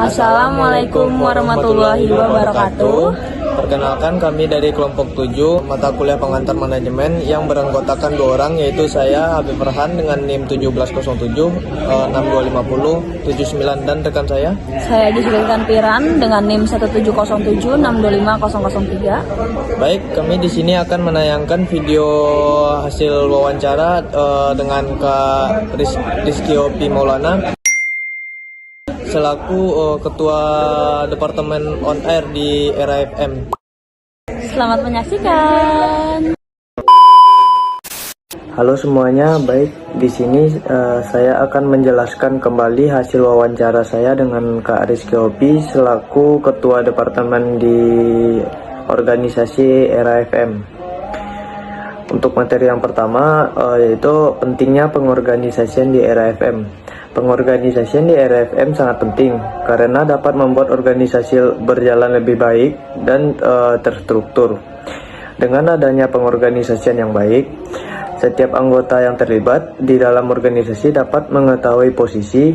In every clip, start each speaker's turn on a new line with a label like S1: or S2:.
S1: Assalamualaikum warahmatullahi wabarakatuh.
S2: Perkenalkan, kami dari kelompok 7 mata kuliah pengantar manajemen yang beranggotakan 2 orang, yaitu saya Habib Farhan dengan NIM 1707 6250 79 dan rekan saya
S1: Gisrikan Piran dengan NIM 1707 625003.
S2: Baik, kami di sini akan menayangkan video hasil wawancara dengan Kak Rizky Opi Maulana selaku Ketua Departemen On Air di Era FM.
S1: Selamat menyaksikan.
S2: Halo semuanya, baik, di sini saya akan menjelaskan kembali hasil wawancara saya dengan Kak Rizky Opi selaku Ketua Departemen di organisasi Era FM. Untuk materi yang pertama yaitu pentingnya pengorganisasian di Era FM. Pengorganisasian di Era FM sangat penting karena dapat membuat organisasi berjalan lebih baik dan terstruktur. Dengan adanya pengorganisasian yang baik, setiap anggota yang terlibat di dalam organisasi dapat mengetahui posisi,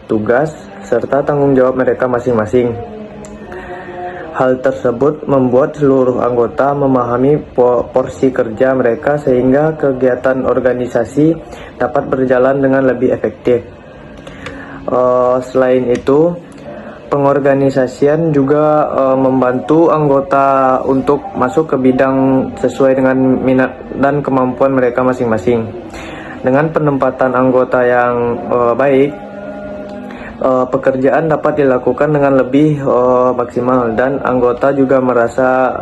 S2: tugas, serta tanggung jawab mereka masing-masing. Hal tersebut membuat seluruh anggota memahami porsi kerja mereka sehingga kegiatan organisasi dapat berjalan dengan lebih efektif. Selain itu, pengorganisasian juga membantu anggota untuk masuk ke bidang sesuai dengan minat dan kemampuan mereka masing-masing. Dengan penempatan anggota yang baik, pekerjaan dapat dilakukan dengan lebih maksimal dan anggota juga merasa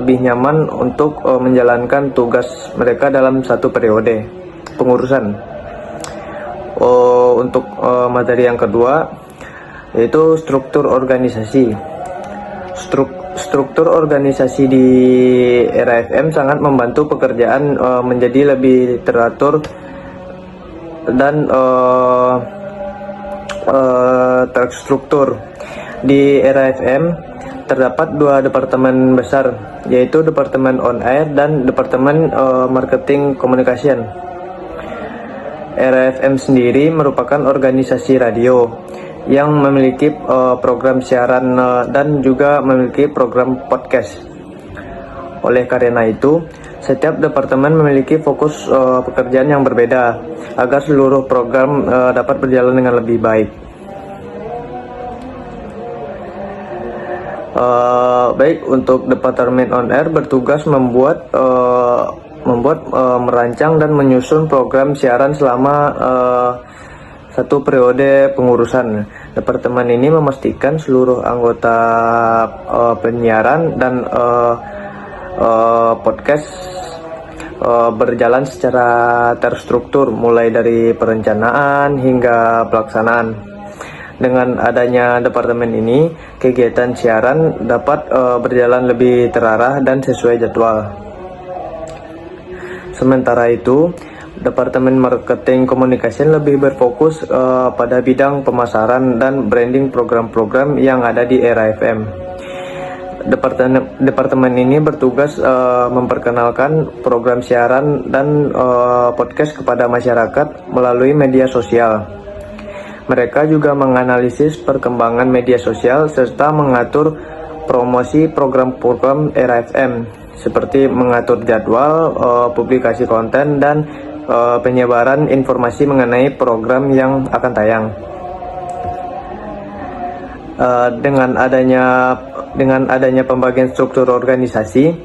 S2: lebih nyaman untuk menjalankan tugas mereka dalam satu periode pengurusan. Untuk materi yang kedua yaitu struktur organisasi. Struktur organisasi di Era FM sangat membantu pekerjaan menjadi lebih teratur dan terstruktur. Di Era FM terdapat 2 departemen besar, yaitu Departemen On Air dan Departemen Marketing Communication. Era FM sendiri merupakan organisasi radio yang memiliki program siaran dan juga memiliki program podcast. Oleh karena itu, setiap departemen memiliki fokus pekerjaan yang berbeda agar seluruh program dapat berjalan dengan lebih baik. Baik, untuk Departemen On Air bertugas merancang dan menyusun program siaran selama satu periode pengurusan. Departemen ini memastikan seluruh anggota penyiaran dan podcast berjalan secara terstruktur mulai dari perencanaan hingga pelaksanaan. Dengan adanya departemen ini, kegiatan siaran dapat berjalan lebih terarah dan sesuai jadwal. Sementara itu, Departemen Marketing Communication lebih berfokus pada bidang pemasaran dan branding program-program yang ada di Era FM. Departemen ini bertugas memperkenalkan program siaran dan podcast kepada masyarakat melalui media sosial. Mereka juga menganalisis perkembangan media sosial serta mengatur promosi program-program Era FM, seperti mengatur jadwal, publikasi konten, dan penyebaran informasi mengenai program yang akan tayang. Dengan adanya pembagian struktur organisasi,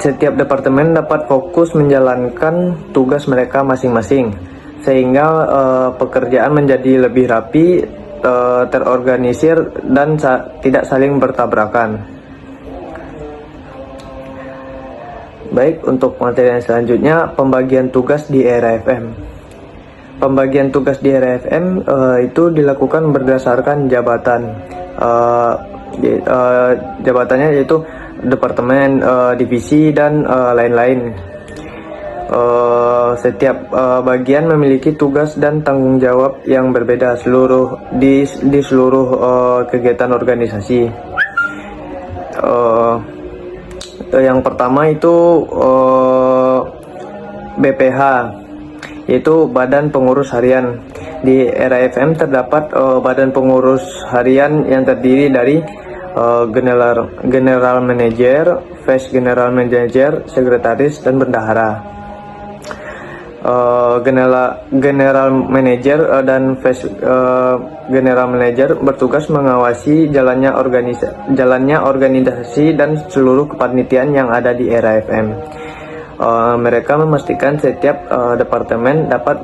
S2: setiap departemen dapat fokus menjalankan tugas mereka masing-masing, sehingga pekerjaan menjadi lebih rapi, terorganisir, dan tidak saling bertabrakan. Baik, untuk materi yang selanjutnya, pembagian tugas di Era FM. Pembagian tugas di Era FM itu dilakukan berdasarkan jabatan. Jabatannya yaitu departemen, divisi, dan lain-lain. Setiap bagian memiliki tugas dan tanggung jawab yang berbeda di seluruh kegiatan organisasi. Yang pertama itu BPH, yaitu Badan Pengurus Harian. Di Era FM terdapat badan pengurus harian yang terdiri dari general manager, vice general manager, sekretaris, dan bendahara. General manager dan vice general manager bertugas mengawasi jalannya organisasi dan seluruh kepanitiaan yang ada di Era FM. Mereka memastikan setiap departemen dapat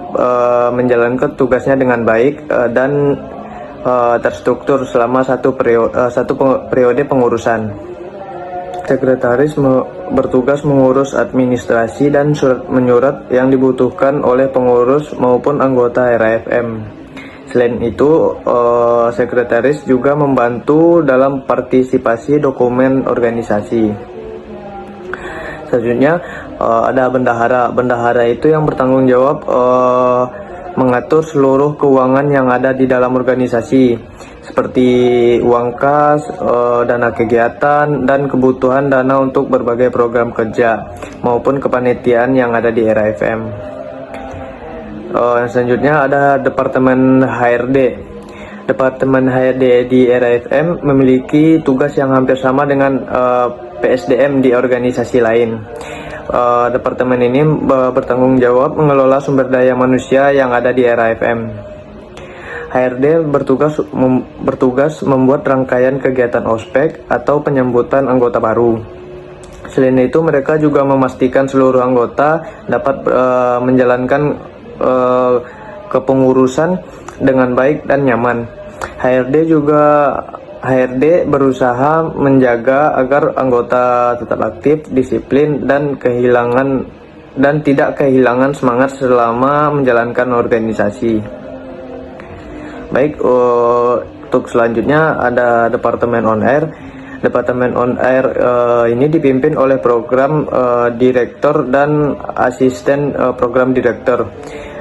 S2: menjalankan tugasnya dengan baik dan terstruktur selama satu periode pengurusan. Sekretaris bertugas mengurus administrasi dan surat menyurat yang dibutuhkan oleh pengurus maupun anggota RAFM. Selain itu, sekretaris juga membantu dalam partisipasi dokumen organisasi. Selanjutnya ada bendahara. Bendahara itu yang bertanggung jawab mengatur seluruh keuangan yang ada di dalam organisasi, seperti uang kas, dana kegiatan, dan kebutuhan dana untuk berbagai program kerja maupun kepanitiaan yang ada di Era FM. Selanjutnya ada Departemen HRD. Departemen HRD di Era FM memiliki tugas yang hampir sama dengan PSDM di organisasi lain. Departemen ini bertanggung jawab mengelola sumber daya manusia yang ada di Era FM. HRD bertugas membuat rangkaian kegiatan ospek atau penyambutan anggota baru. Selain itu, mereka juga memastikan seluruh anggota dapat menjalankan kepengurusan dengan baik dan nyaman. HRD berusaha menjaga agar anggota tetap aktif, disiplin, dan tidak kehilangan semangat selama menjalankan organisasi. Baik, untuk selanjutnya ada Departemen On Air. Departemen On Air ini dipimpin oleh program direktur dan asisten program direktur.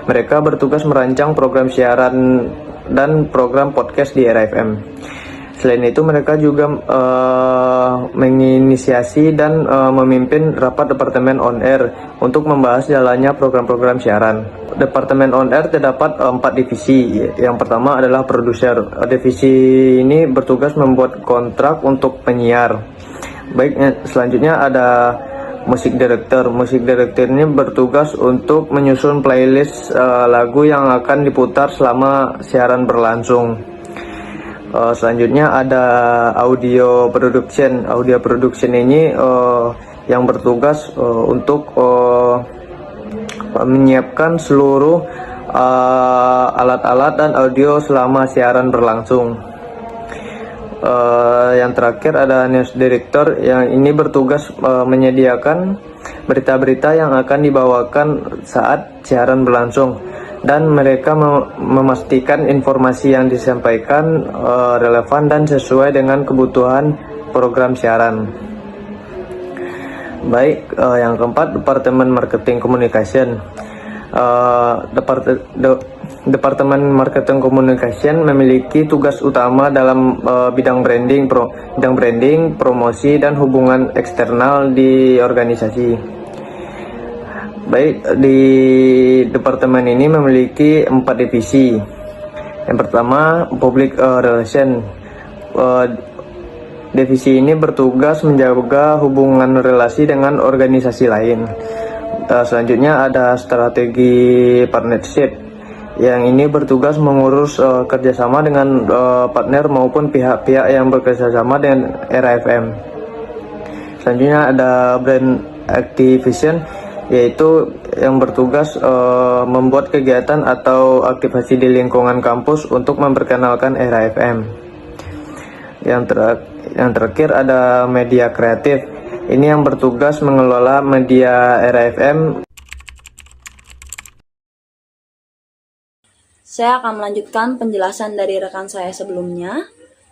S2: Mereka bertugas merancang program siaran dan program podcast di RFM. Selain itu, mereka juga menginisiasi dan memimpin rapat Departemen On Air untuk membahas jalannya program-program siaran. Departemen On Air terdapat 4 divisi. Yang pertama adalah produser. Divisi ini bertugas membuat kontrak untuk penyiar. Baik, selanjutnya ada musik director. Musik director ini bertugas untuk menyusun playlist lagu yang akan diputar selama siaran berlangsung. Selanjutnya ada audio production. Audio production ini yang bertugas untuk menyiapkan seluruh alat-alat dan audio selama siaran berlangsung. Yang terakhir ada news director, yang ini bertugas menyediakan berita-berita yang akan dibawakan saat siaran berlangsung, dan mereka memastikan informasi yang disampaikan relevan dan sesuai dengan kebutuhan program siaran. Baik, yang keempat, Departemen Marketing Communication. Departemen Marketing Communication memiliki tugas utama dalam bidang branding, promosi, dan hubungan eksternal di organisasi. Baik, di departemen ini memiliki 4 divisi. Yang pertama, Public Relation. Divisi ini bertugas menjaga hubungan relasi dengan organisasi lain. Selanjutnya ada Strategi Partnership. Yang ini bertugas mengurus kerjasama dengan partner maupun pihak-pihak yang bekerjasama dengan RFM. Selanjutnya ada Brand Activation, yaitu yang bertugas membuat kegiatan atau aktivasi di lingkungan kampus untuk memperkenalkan RAFM. Yang terakhir ada media kreatif. Ini yang bertugas mengelola media RAFM.
S1: Saya akan melanjutkan penjelasan dari rekan saya sebelumnya.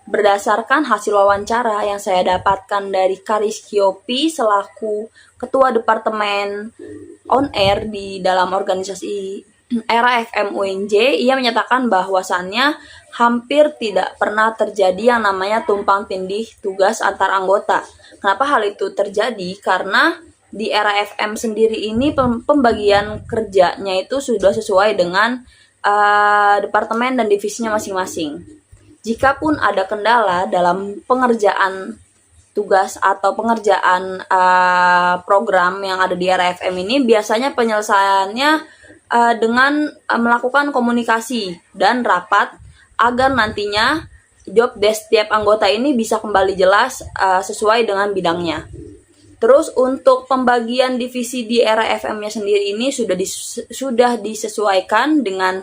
S1: Berdasarkan hasil wawancara yang saya dapatkan dari Karis Kiopi selaku Ketua Departemen On Air di dalam organisasi Era FM UNJ, ia menyatakan bahwasannya hampir tidak pernah terjadi yang namanya tumpang tindih tugas antar anggota. Kenapa hal itu terjadi? Karena di Era FM sendiri ini pembagian kerjanya itu sudah sesuai dengan departemen dan divisinya masing-masing. Jikapun ada kendala dalam pengerjaan tugas atau pengerjaan program yang ada di RFM ini, biasanya penyelesaiannya dengan melakukan komunikasi dan rapat agar nantinya job desk setiap anggota ini bisa kembali jelas sesuai dengan bidangnya. Terus untuk pembagian divisi di RFM-nya sendiri ini sudah disesuaikan dengan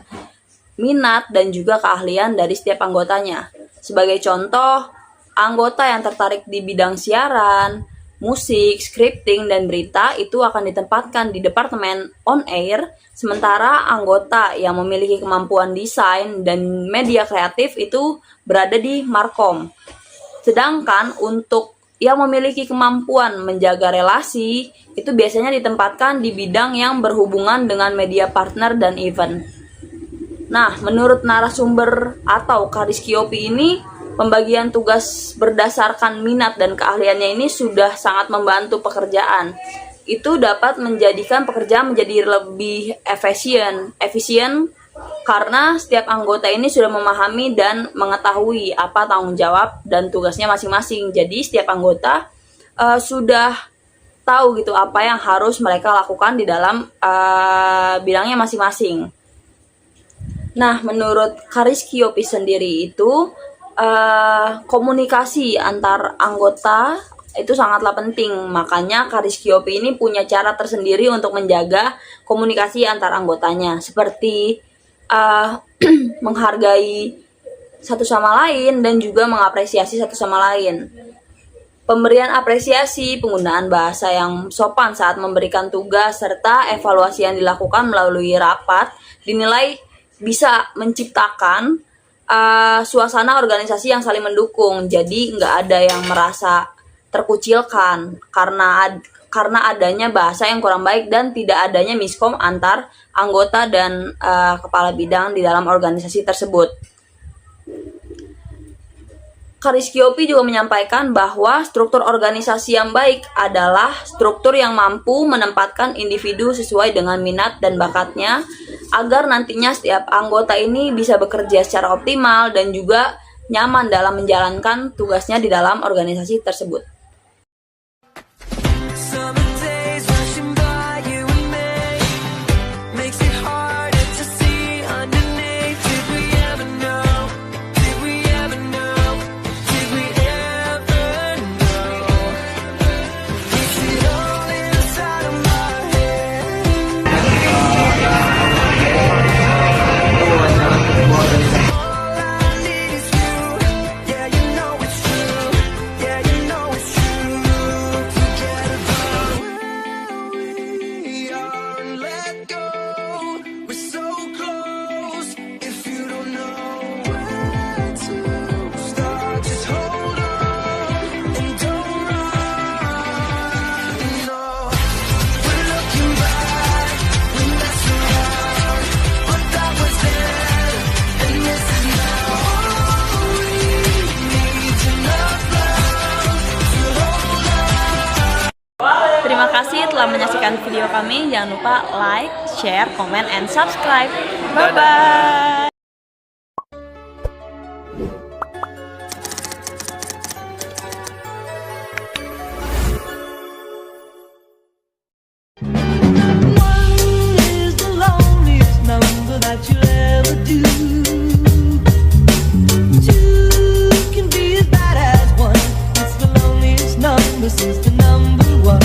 S1: minat dan juga keahlian dari setiap anggotanya. Sebagai contoh, anggota yang tertarik di bidang siaran, musik, scripting, dan berita itu akan ditempatkan di Departemen On Air, sementara anggota yang memiliki kemampuan desain dan media kreatif itu berada di Markom. Sedangkan untuk yang memiliki kemampuan menjaga relasi itu biasanya ditempatkan di bidang yang berhubungan dengan media partner dan event. Nah, menurut narasumber atau Kariskiopi ini, pembagian tugas berdasarkan minat dan keahliannya ini sudah sangat membantu pekerjaan. Itu dapat menjadikan pekerjaan menjadi lebih efisien karena setiap anggota ini sudah memahami dan mengetahui apa tanggung jawab dan tugasnya masing-masing. Jadi setiap anggota sudah tahu gitu apa yang harus mereka lakukan di dalam bidangnya masing-masing. Nah, menurut Kariskiopi sendiri itu komunikasi antar anggota itu sangatlah penting. Makanya Kariskiopi ini punya cara tersendiri untuk menjaga komunikasi antar anggotanya, seperti menghargai satu sama lain dan juga mengapresiasi satu sama lain. Pemberian apresiasi, penggunaan bahasa yang sopan saat memberikan tugas, serta evaluasi yang dilakukan melalui rapat dinilai bisa menciptakan suasana organisasi yang saling mendukung. Jadi nggak ada yang merasa terkucilkan karena adanya bahasa yang kurang baik dan tidak adanya miskom antar anggota dan kepala bidang di dalam organisasi tersebut. Kariskiopi juga menyampaikan bahwa struktur organisasi yang baik adalah struktur yang mampu menempatkan individu sesuai dengan minat dan bakatnya agar nantinya setiap anggota ini bisa bekerja secara optimal dan juga nyaman dalam menjalankan tugasnya di dalam organisasi tersebut. Terima kasih telah menyaksikan video kami. Jangan lupa like, share, comment, and subscribe. Bye-bye.
S3: Since the number one